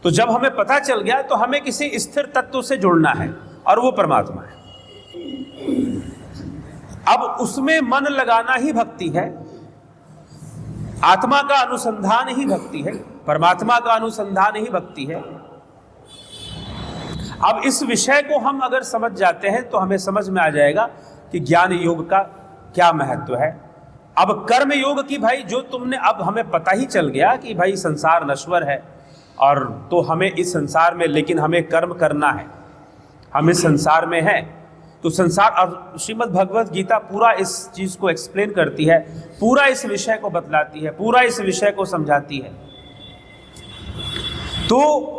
तो जब हमें पता चल गया तो हमें किसी स्थिर तत्व से जुड़ना है और वो परमात्मा है। अब उसमें मन लगाना ही भक्ति है, आत्मा का अनुसंधान ही भक्ति है, परमात्मा का अनुसंधान ही भक्ति है। अब इस विषय को हम अगर समझ जाते हैं तो हमें समझ में आ जाएगा कि ज्ञान योग का क्या महत्व है। अब कर्म योग की भाई जो तुमने, अब हमें पता ही चल गया कि भाई संसार नश्वर है और तो हमें इस संसार में, लेकिन हमें कर्म करना है, हम इस संसार में हैं। तो संसार, और श्रीमद् भगवत गीता पूरा इस चीज को एक्सप्लेन करती है, पूरा इस विषय को बतलाती है, पूरा इस विषय को समझाती है। तो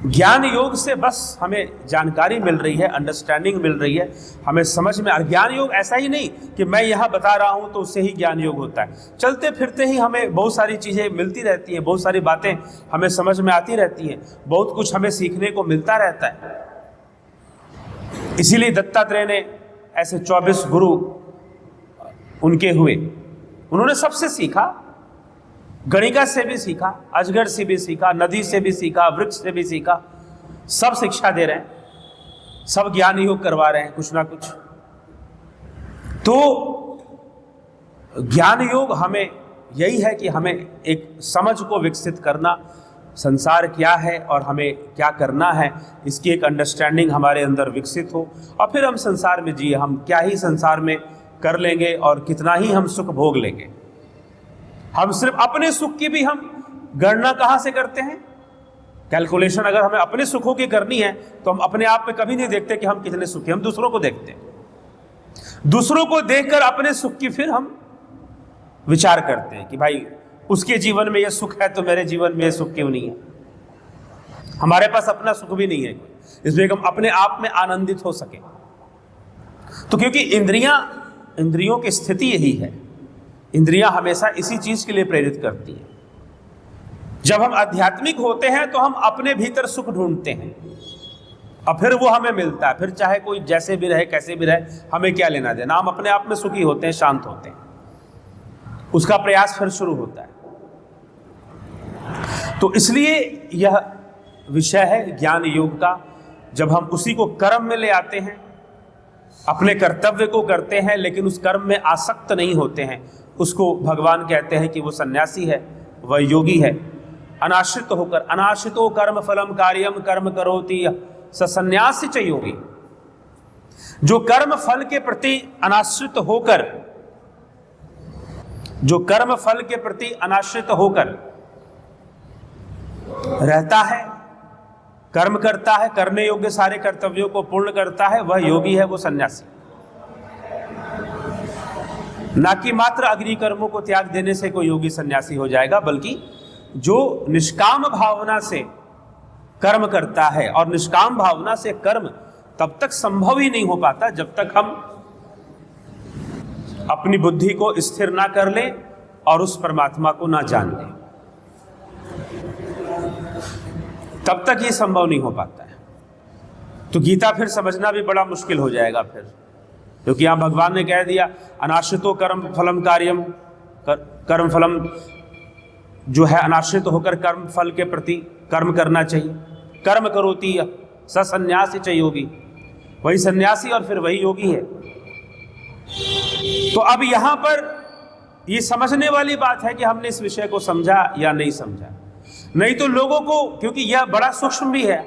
ज्ञान योग से बस हमें जानकारी मिल रही है, अंडरस्टैंडिंग मिल रही है, हमें समझ में। और ज्ञान योग ऐसा ही नहीं कि मैं यहाँ बता रहा हूँ तो उससे ही ज्ञान योग होता है। चलते फिरते ही हमें बहुत सारी चीज़ें मिलती रहती हैं, बहुत सारी बातें हमें समझ में आती रहती हैं, बहुत कुछ हमें सीखने को मिलता रहता है। इसीलिए दत्तात्रेय ने ऐसे 24 गुरु उनके हुए, उन्होंने सबसे सीखा, गणिका से भी सीखा, अजगर से भी सीखा, नदी से भी सीखा, वृक्ष से भी सीखा। सब शिक्षा दे रहे हैं, सब ज्ञान योग करवा रहे हैं कुछ ना कुछ। तो ज्ञान योग हमें यही है कि हमें एक समझ को विकसित करना, संसार क्या है और हमें क्या करना है, इसकी एक अंडरस्टैंडिंग हमारे अंदर विकसित हो और फिर हम संसार में जिए। हम क्या ही संसार में कर लेंगे और कितना ही हम सुख भोग लेंगे। हम सिर्फ अपने सुख की भी हम गणना कहाँ से करते हैं? कैलकुलेशन अगर हमें अपने सुखों की करनी है तो हम अपने आप में कभी नहीं देखते कि हम कितने सुखी, हम दूसरों को देखते हैं। दूसरों को देखकर अपने सुख की फिर हम विचार करते हैं कि भाई उसके जीवन में यह सुख है तो मेरे जीवन में यह सुख क्यों नहीं है। हमारे पास अपना सुख भी नहीं है कोई, इसलिए हम अपने आप में आनंदित हो सके। तो क्योंकि इंद्रियों की स्थिति यही है, इंद्रियां हमेशा इसी चीज के लिए प्रेरित करती हैं। जब हम आध्यात्मिक होते हैं तो हम अपने भीतर सुख ढूंढते हैं और फिर वो हमें मिलता है। फिर चाहे कोई जैसे भी रहे, कैसे भी रहे, हमें क्या लेना देना, हम अपने आप में सुखी होते हैं, शांत होते हैं। उसका प्रयास फिर शुरू होता है। तो इसलिए यह विषय है ज्ञान योग का। जब हम उसी को कर्म में ले आते हैं, अपने कर्तव्य को करते हैं, लेकिन उस कर्म में आसक्त नहीं होते हैं, उसको भगवान कहते हैं कि वो सन्यासी है, वह योगी है। अनाश्रित होकर, अनाश्रितो कर्म फलम कार्यम कर्म करोति स सन्यासी च योगी। जो कर्म फल के प्रति अनाश्रित होकर, जो कर्म फल के प्रति अनाश्रित होकर रहता है, कर्म करता है, करने योग्य सारे कर्तव्यों को पूर्ण करता है, वह योगी है, वो सन्यासी। ना कि मात्र अग्नि कर्मों को त्याग देने से कोई योगी सन्यासी हो जाएगा, बल्कि जो निष्काम भावना से कर्म करता है, और निष्काम भावना से कर्म तब तक संभव ही नहीं हो पाता जब तक हम अपनी बुद्धि को स्थिर ना कर लें और उस परमात्मा को ना जान लें, तब तक ये संभव नहीं हो पाता है। तो गीता फिर समझना भी बड़ा मुश्किल हो जाएगा फिर, क्योंकि यहाँ भगवान ने कह दिया अनाश्रितो कर्म फलम कार्यम, कर्म फलम जो है अनाश्रित होकर कर्म फल के प्रति कर्म करना चाहिए। कर्म करोति स सन्यासी च योगी, वही सन्यासी और फिर वही योगी है। तो अब यहाँ पर ये समझने वाली बात है कि हमने इस विषय को समझा या नहीं समझा। नहीं तो लोगों को, क्योंकि यह बड़ा सूक्ष्म भी है,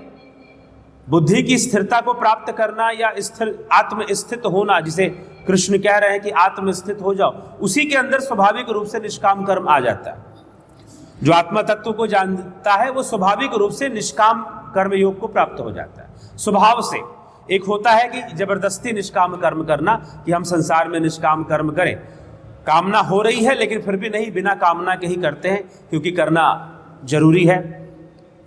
बुद्धि की स्थिरता को प्राप्त करना या स्थिर आत्मस्थित होना, जिसे कृष्ण कह रहे हैं कि आत्मस्थित हो जाओ, उसी के अंदर स्वाभाविक रूप से निष्काम कर्म आ जाता है। जो आत्मा तत्व को जानता है वो स्वाभाविक रूप से निष्काम कर्म योग को प्राप्त हो जाता है स्वभाव से। एक होता है कि जबरदस्ती निष्काम कर्म करना, कि हम संसार में निष्काम कर्म करें, कामना हो रही है लेकिन फिर भी नहीं, बिना कामना के ही करते हैं क्योंकि करना जरूरी है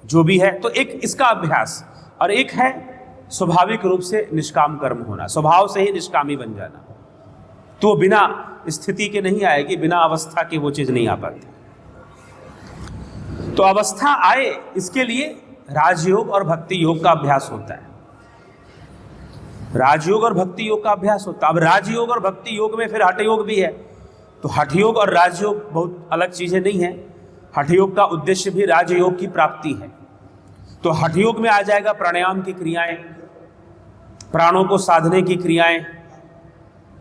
जो भी है। तो एक इसका अभ्यास, और एक है स्वाभाविक रूप से निष्काम कर्म होना, स्वभाव से ही निष्कामी बन जाना। तो बिना स्थिति के नहीं आएगी, बिना अवस्था के वो चीज नहीं आ पाती। तो अवस्था आए इसके लिए राजयोग और भक्ति योग का अभ्यास होता है। राजयोग और भक्ति योग का अभ्यास होता है। अब राजयोग और भक्ति योग में फिर हठ योग भी है। तो हठ योग और राजयोग बहुत अलग चीजें नहीं है। हठ योग का उद्देश्य भी राजयोग की प्राप्ति है। तो हठ योग में आ जाएगा प्राणायाम की क्रियाएं, प्राणों को साधने की क्रियाएं।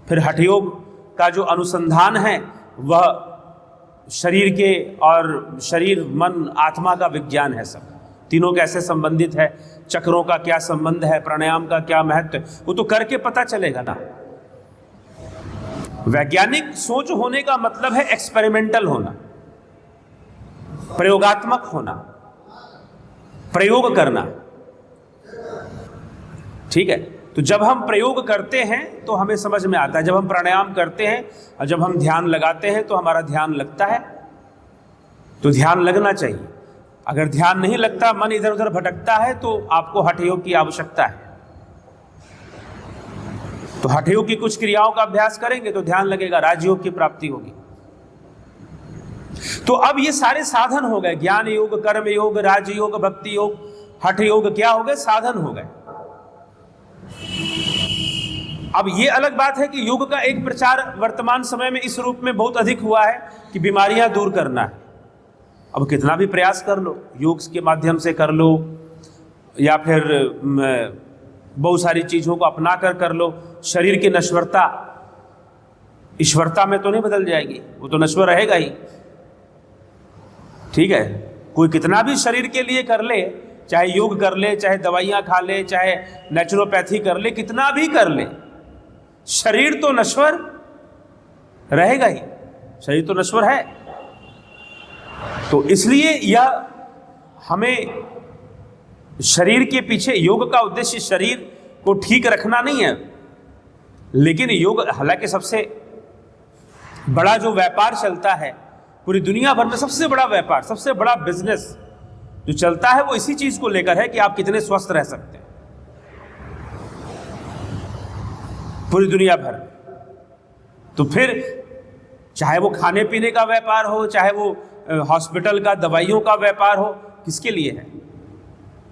फिर हठ योग का जो अनुसंधान है वह शरीर के, और शरीर मन आत्मा का विज्ञान है। सब तीनों कैसे संबंधित है, चक्रों का क्या संबंध है, प्राणायाम का क्या महत्व, वो तो करके पता चलेगा ना। वैज्ञानिक सोच होने का मतलब है एक्सपेरिमेंटल होना, प्रयोगात्मक होना, प्रयोग करना। ठीक है, तो जब हम प्रयोग करते हैं तो हमें समझ में आता है। जब हम प्राणायाम करते हैं और जब हम ध्यान लगाते हैं तो हमारा ध्यान लगता है। तो ध्यान लगना चाहिए। अगर ध्यान नहीं लगता, मन इधर उधर भटकता है, तो आपको हठ योग की आवश्यकता है। तो हठ योग की कुछ क्रियाओं का अभ्यास करेंगे तो ध्यान लगेगा, राजयोग की प्राप्ति होगी। तो अब ये सारे साधन हो गए, ज्ञान योग, कर्म योग, राजयोग, भक्ति योग, हठ योग क्या हो गए? साधन हो गए। अब ये अलग बात है कि योग का एक प्रचार वर्तमान समय में इस रूप में बहुत अधिक हुआ है कि बीमारियां दूर करना है। अब कितना भी प्रयास कर लो, योग के माध्यम से कर लो या फिर बहुत सारी चीजों को अपना कर लो, शरीर की नश्वरता ईश्वरता में तो नहीं बदल जाएगी, वो तो नश्वर रहेगा ही। ठीक है, कोई कितना भी शरीर के लिए कर ले, चाहे योग कर ले, चाहे दवाइयां खा ले, चाहे नेचुरोपैथी कर ले, कितना भी कर ले, शरीर तो नश्वर रहेगा ही। शरीर तो नश्वर है। तो इसलिए यह हमें शरीर के पीछे, योग का उद्देश्य शरीर को ठीक रखना नहीं है, लेकिन योग, हालांकि सबसे बड़ा जो व्यापार चलता है पूरी दुनिया भर में, सबसे बड़ा व्यापार, सबसे बड़ा बिजनेस जो चलता है वो इसी चीज को लेकर है कि आप कितने स्वस्थ रह सकते हैं पूरी दुनिया भर। तो फिर चाहे वो खाने पीने का व्यापार हो, चाहे वो हॉस्पिटल का दवाइयों का व्यापार हो, किसके लिए है?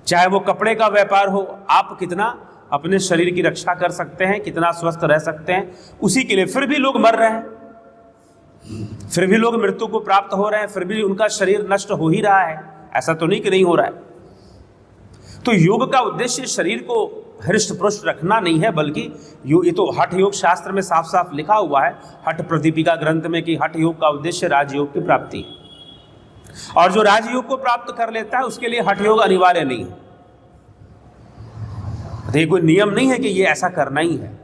चाहे वो कपड़े का व्यापार हो, आप कितना अपने शरीर की रक्षा कर सकते हैं, कितना स्वस्थ रह सकते हैं, उसी के लिए। फिर भी लोग मर रहे हैं, फिर भी लोग मृत्यु को प्राप्त हो रहे हैं, फिर भी उनका शरीर नष्ट हो ही रहा है। ऐसा तो नहीं कि नहीं हो रहा है। तो योग का उद्देश्य शरीर को हृष्ट पुष्ट रखना नहीं है, बल्कि ये तो हठ योग शास्त्र में साफ साफ लिखा हुआ है, हठ प्रदीपिका ग्रंथ में, कि हठ योग का उद्देश्य राजयोग की प्राप्ति है। और जो राजयोग को प्राप्त कर लेता है उसके लिए हठ योग अनिवार्य नहीं है। तो ये कोई नियम नहीं है कि ये ऐसा करना ही है।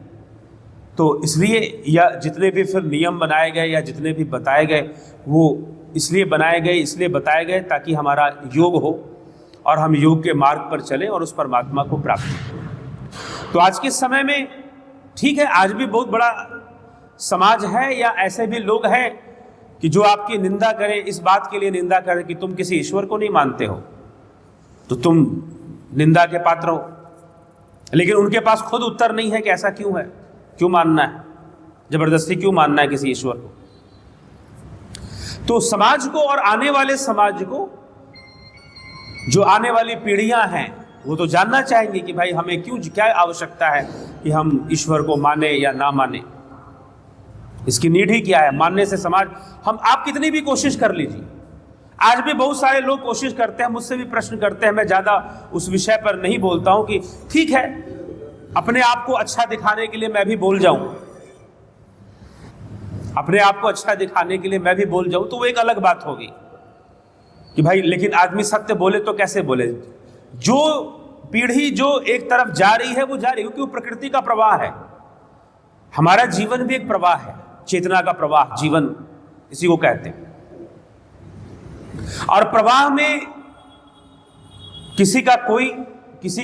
तो इसलिए या जितने भी फिर नियम बनाए गए या जितने भी बताए गए, वो इसलिए बनाए गए, इसलिए बताए गए ताकि हमारा योग हो और हम योग के मार्ग पर चलें और उस परमात्मा को प्राप्त करें। तो आज के समय में ठीक है, आज भी बहुत बड़ा समाज है या ऐसे भी लोग हैं कि जो आपकी निंदा करें, इस बात के लिए निंदा करें कि तुम किसी ईश्वर को नहीं मानते हो तो तुम निंदा के पात्र हो। लेकिन उनके पास खुद उत्तर नहीं है कि ऐसा क्यों है, क्यों मानना है, जबरदस्ती क्यों मानना है किसी ईश्वर को। तो समाज को और आने वाले समाज को, जो आने वाली पीढ़ियां हैं, वो तो जानना चाहेंगे कि भाई हमें क्यों, क्या आवश्यकता है कि हम ईश्वर को माने या ना माने, इसकी नीड ही क्या है। मानने से समाज, आप कितनी भी कोशिश कर लीजिए, आज भी बहुत सारे लोग कोशिश करते हैं, मुझसे भी प्रश्न करते हैं, मैं ज्यादा उस विषय पर नहीं बोलता हूं कि ठीक है, अपने आप को अच्छा दिखाने के लिए मैं भी बोल जाऊं, अपने आप को अच्छा दिखाने के लिए मैं भी बोल जाऊं, तो वो एक अलग बात होगी कि भाई, लेकिन आदमी सत्य बोले तो कैसे बोले। जो पीढ़ी जो एक तरफ जा रही है वो जा रही है, क्योंकि वो प्रकृति का प्रवाह है। हमारा जीवन भी एक प्रवाह है, चेतना का प्रवाह, जीवन इसी को कहते हैं। और प्रवाह में किसी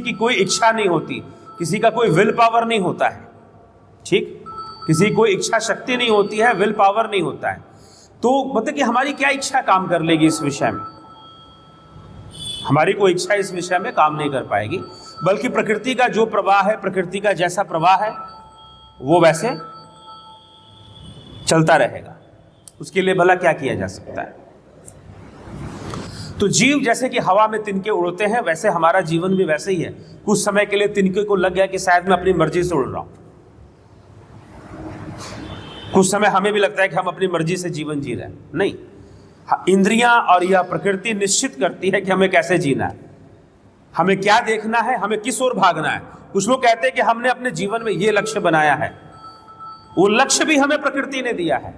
की कोई इच्छा नहीं होती, किसी का कोई विल पावर नहीं होता है, ठीक, किसी की कोई इच्छा शक्ति नहीं होती है, विल पावर नहीं होता है। तो मतलब कि हमारी क्या इच्छा काम कर लेगी इस विषय में? हमारी कोई इच्छा इस विषय में काम नहीं कर पाएगी, बल्कि प्रकृति का जो प्रवाह है, प्रकृति का जैसा प्रवाह है वो वैसे चलता रहेगा। उसके लिए भला क्या किया जा सकता है? तो जीव जैसे कि हवा में तिनके उड़ते हैं, वैसे हमारा जीवन भी वैसे ही है। कुछ समय के लिए तिनके को लग गया कि शायद मैं अपनी मर्जी से उड़ रहा हूं, कुछ समय हमें भी लगता है कि हम अपनी मर्जी से जीवन जी रहे हैं। नहीं, इंद्रियां और यह प्रकृति निश्चित करती है कि हमें कैसे जीना है, हमें क्या देखना है, हमें किस ओर भागना है। कुछ लोग कहते हैं कि हमने अपने जीवन में ये लक्ष्य बनाया है, वो लक्ष्य भी हमें प्रकृति ने दिया है।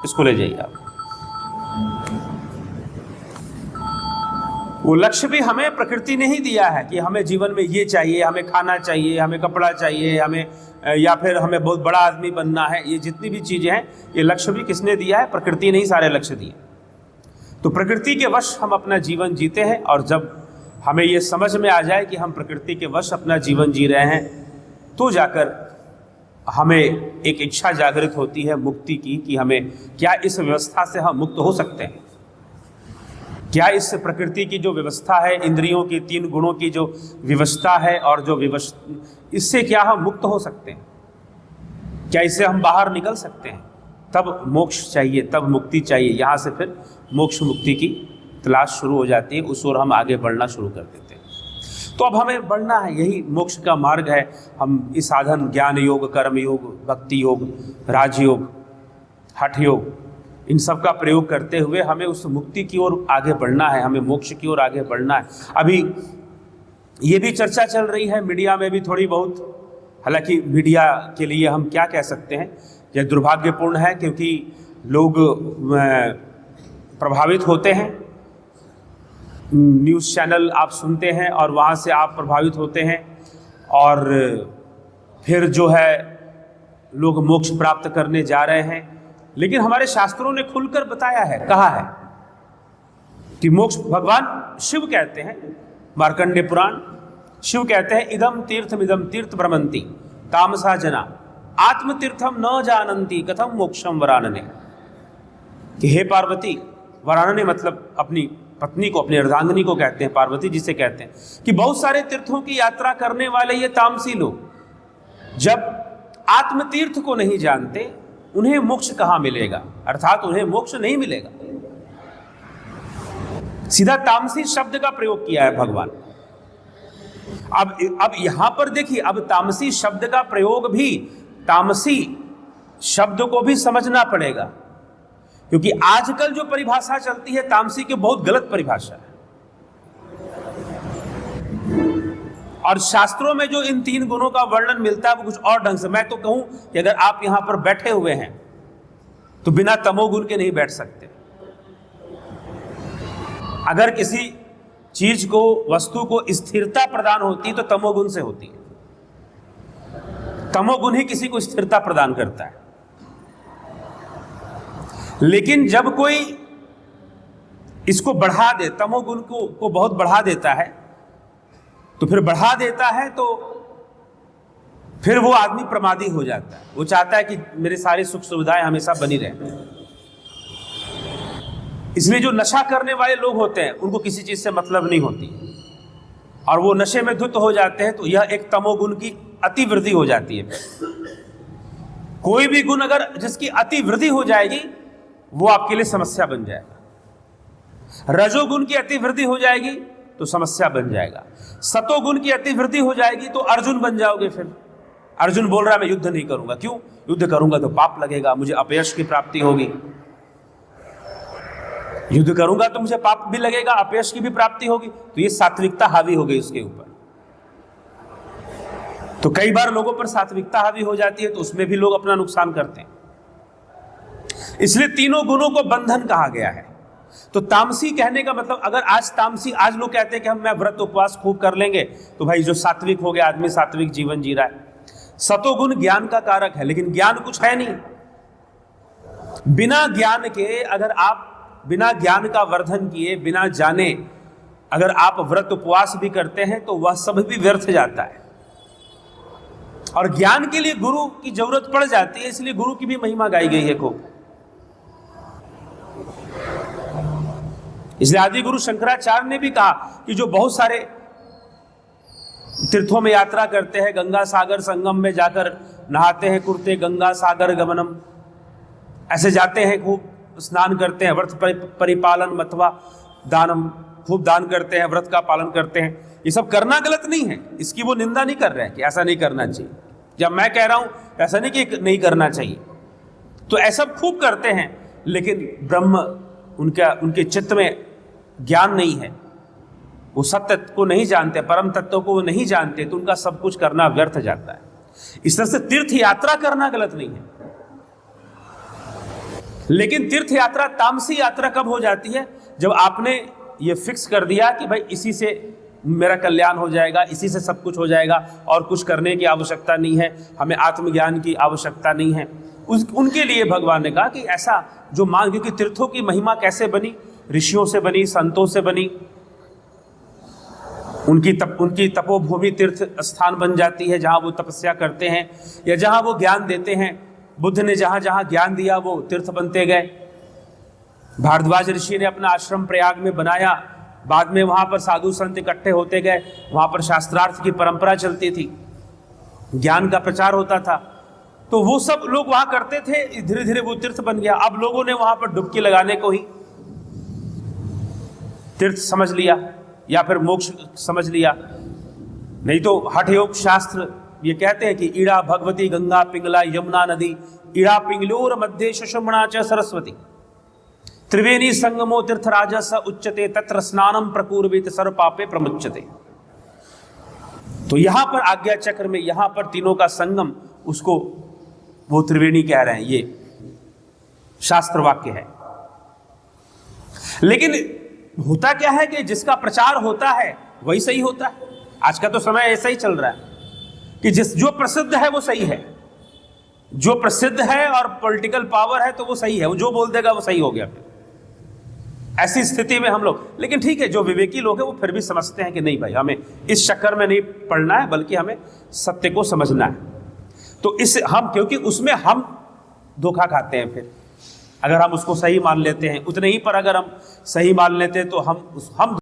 इसको ले जाइए आप, वो लक्ष्य भी हमें प्रकृति ने ही दिया है कि हमें जीवन में ये चाहिए, हमें खाना चाहिए, हमें कपड़ा चाहिए, हमें या फिर हमें बहुत बड़ा आदमी बनना है। ये जितनी भी चीजें हैं, ये लक्ष्य भी किसने दिया है? प्रकृति ने ही सारे लक्ष्य दिए। तो प्रकृति के वश हम अपना जीवन जीते हैं, और जब हमें ये समझ में आ जाए कि हम प्रकृति के वश अपना जीवन जी रहे हैं, तो जाकर हमें एक इच्छा जागृत होती है मुक्ति की, कि हमें क्या इस व्यवस्था से हम मुक्त हो सकते हैं, क्या इस प्रकृति की जो व्यवस्था है, इंद्रियों की, 3 गुणों की जो व्यवस्था है, और जो इससे क्या हम मुक्त हो सकते हैं, क्या इससे हम बाहर निकल सकते हैं? तब मोक्ष चाहिए, तब मुक्ति चाहिए। यहाँ से फिर मोक्ष मुक्ति की तलाश शुरू हो जाती है, उस ओर हम आगे बढ़ना शुरू कर देते हैं। तो अब हमें बढ़ना है, यही मोक्ष का मार्ग है। हम इस साधन ज्ञान योग, कर्म योग, भक्ति योग, राजयोग, हठ योग, इन सब का प्रयोग करते हुए हमें उस मुक्ति की ओर आगे बढ़ना है, हमें मोक्ष की ओर आगे बढ़ना है। अभी ये भी चर्चा चल रही है मीडिया में भी थोड़ी बहुत, हालांकि मीडिया के लिए हम क्या कह सकते हैं, यह दुर्भाग्यपूर्ण है, क्योंकि लोग प्रभावित होते हैं। न्यूज़ चैनल आप सुनते हैं और वहाँ से आप प्रभावित होते हैं, और फिर जो है लोग मोक्ष प्राप्त करने जा रहे हैं। लेकिन हमारे शास्त्रों ने खुलकर बताया है, कहा है कि मोक्ष भगवान शिव कहते हैं, मार्कंडेय पुराण, शिव कहते हैं, इदम तीर्थमिदम तीर्थ भ्रमंती तामसा जना आत्म तीर्थम न जानन्ति कथम मोक्षम वरानने। कि हे पार्वती, वरानने मतलब अपनी पत्नी को, अपनी अर्धांगिनी को कहते हैं, पार्वती जिसे कहते हैं, कि बहुत सारे तीर्थों की यात्रा करने वाले ये तामसी लोग जब आत्म तीर्थ को नहीं जानते, उन्हें मोक्ष कहाँ मिलेगा, अर्थात उन्हें मोक्ष नहीं मिलेगा। सीधा तामसी शब्द का प्रयोग किया है भगवान। अब यहां पर देखिए, अब तामसी शब्द का प्रयोग भी, तामसी शब्द को भी समझना पड़ेगा, क्योंकि आजकल जो परिभाषा चलती है तामसी की बहुत गलत परिभाषा है। और शास्त्रों में जो इन 3 गुणों का वर्णन मिलता है वो कुछ और ढंग से। मैं तो कहूं कि अगर आप यहां पर बैठे हुए हैं तो बिना तमोगुण के नहीं बैठ सकते। अगर किसी चीज को, वस्तु को स्थिरता प्रदान होती है तो तमोगुण से होती है। तमोगुण ही किसी को स्थिरता प्रदान करता है। लेकिन जब कोई इसको बढ़ा दे, तमोगुण को बहुत बढ़ा देता है, तो फिर बढ़ा देता है तो फिर वो आदमी प्रमादी हो जाता है। वो चाहता है कि मेरे सारी सुख सुविधाएं हमेशा बनी रहें। इसलिए जो नशा करने वाले लोग होते हैं उनको किसी चीज से मतलब नहीं होती, और वो नशे में धुत हो जाते हैं, तो यह एक तमोगुण की अति वृद्धि हो जाती है। कोई भी गुण अगर जिसकी अति वृद्धि हो जाएगी वो आपके लिए समस्या बन जाएगा। रजोगुण की अति वृद्धि हो जाएगी तो समस्या बन जाएगा। सतोगुण की अति वृद्धि हो जाएगी तो अर्जुन बन जाओगे। फिर अर्जुन बोल रहा है मैं युद्ध नहीं करूंगा। क्यों? युद्ध करूंगा तो पाप लगेगा, मुझे अपयश की प्राप्ति होगी। युद्ध करूंगा तो मुझे पाप भी लगेगा, अपयश की भी प्राप्ति होगी। तो ये सात्विकता हावी हो गई उसके ऊपर। तो कई बार लोगों पर सात्विकता हावी हो जाती है तो उसमें भी लोग अपना नुकसान करते हैं। इसलिए तीनों गुणों को बंधन कहा गया है। तो तामसी कहने का मतलब, अगर आज लोग कहते हैं कि मैं व्रत उपवास खूब कर लेंगे तो भाई जो सात्विक हो गया आदमी, सात्विक जीवन जी रहा है। सतोगुण ज्ञान का कारक है, लेकिन ज्ञान कुछ है नहीं। बिना ज्ञान के अगर आप बिना ज्ञान का वर्धन किए, बिना जाने अगर आप व्रत उपवास भी करते हैं तो वह सब भी व्यर्थ जाता है। और ज्ञान के लिए गुरु की जरूरत पड़ जाती है, इसलिए गुरु की भी महिमा गाई गई है खूब। इसलिए आदि गुरु शंकराचार्य ने भी कहा कि जो बहुत सारे तीर्थों में यात्रा करते हैं, गंगा सागर संगम में जाकर नहाते हैं, कुर्ते गंगा सागर गमनम, ऐसे जाते हैं, खूब स्नान करते हैं, व्रत परिपालन अथवा दानम, खूब दान करते हैं, व्रत का पालन करते हैं, ये सब करना गलत नहीं है, इसकी वो निंदा नहीं कर रहे हैं कि ऐसा नहीं करना चाहिए। जब मैं कह रहा हूं ऐसा नहीं कि नहीं करना चाहिए, तो ऐसा खूब करते हैं, लेकिन ब्रह्म उनके चित्त में ज्ञान नहीं है, वो सत्य को नहीं जानते, परम तत्व को वो नहीं जानते, तो उनका सब कुछ करना व्यर्थ जाता है। इस तरह से तीर्थ यात्रा करना गलत नहीं है, लेकिन तीर्थ यात्रा तामसी यात्रा कब हो जाती है? जब आपने ये फिक्स कर दिया कि भाई इसी से मेरा कल्याण हो जाएगा, इसी से सब कुछ हो जाएगा और कुछ करने की आवश्यकता नहीं है, हमें आत्मज्ञान की आवश्यकता नहीं है। उनके लिए भगवान ने कहा कि ऐसा जो मान, क्योंकि तीर्थों की महिमा कैसे बनी? ऋषियों से बनी, संतों से बनी, उनकी तपोभूमि तीर्थ स्थान बन जाती है, जहाँ वो तपस्या करते हैं या जहाँ वो ज्ञान देते हैं। बुद्ध ने जहाँ जहाँ ज्ञान दिया वो तीर्थ बनते गए। भारद्वाज ऋषि ने अपना आश्रम प्रयाग में बनाया, बाद में वहाँ पर साधु संत इकट्ठे होते गए, वहाँ पर शास्त्रार्थ की परंपरा चलती थी, ज्ञान का प्रचार होता था, तो वो सब लोग वहाँ करते थे, धीरे धीरे वो तीर्थ बन गया। अब लोगों ने वहाँ पर डुबकी लगाने को ही तीर्थ समझ लिया या फिर मोक्ष समझ लिया। नहीं तो हठ योग शास्त्र ये कहते हैं कि ईड़ा भगवती गंगा पिंगला यमुना नदी, ईड़ा पिंगलोर मध्य सुषुम्ना च सरस्वती, त्रिवेणी संगमो तीर्थराज स उच्चते, तत्र स्नानम प्रपूर्वित सर्व पापे प्रमुच्यते। तो यहां पर आज्ञा चक्र में यहां पर तीनों का संगम, उसको वो त्रिवेणी कह रहे हैं, ये शास्त्र वाक्य है। लेकिन होता क्या है कि जिसका प्रचार होता है वही सही होता है। आज का तो समय ऐसा ही चल रहा है कि जो प्रसिद्ध है वो सही है, जो प्रसिद्ध है और पॉलिटिकल पावर है तो वो सही है, वो जो बोल देगा वो सही हो गया। फिर ऐसी स्थिति में हम लोग, लेकिन ठीक है, जो विवेकी लोग हैं वो फिर भी समझते हैं कि नहीं भाई, हमें इस चक्कर में नहीं पड़ना है, बल्कि हमें सत्य को समझना है। तो क्योंकि उसमें हम धोखा खाते हैं। फिर अगर हम उसको सही मान लेते हैं, उतने ही पर अगर हम सही मान लेते हैं तो हम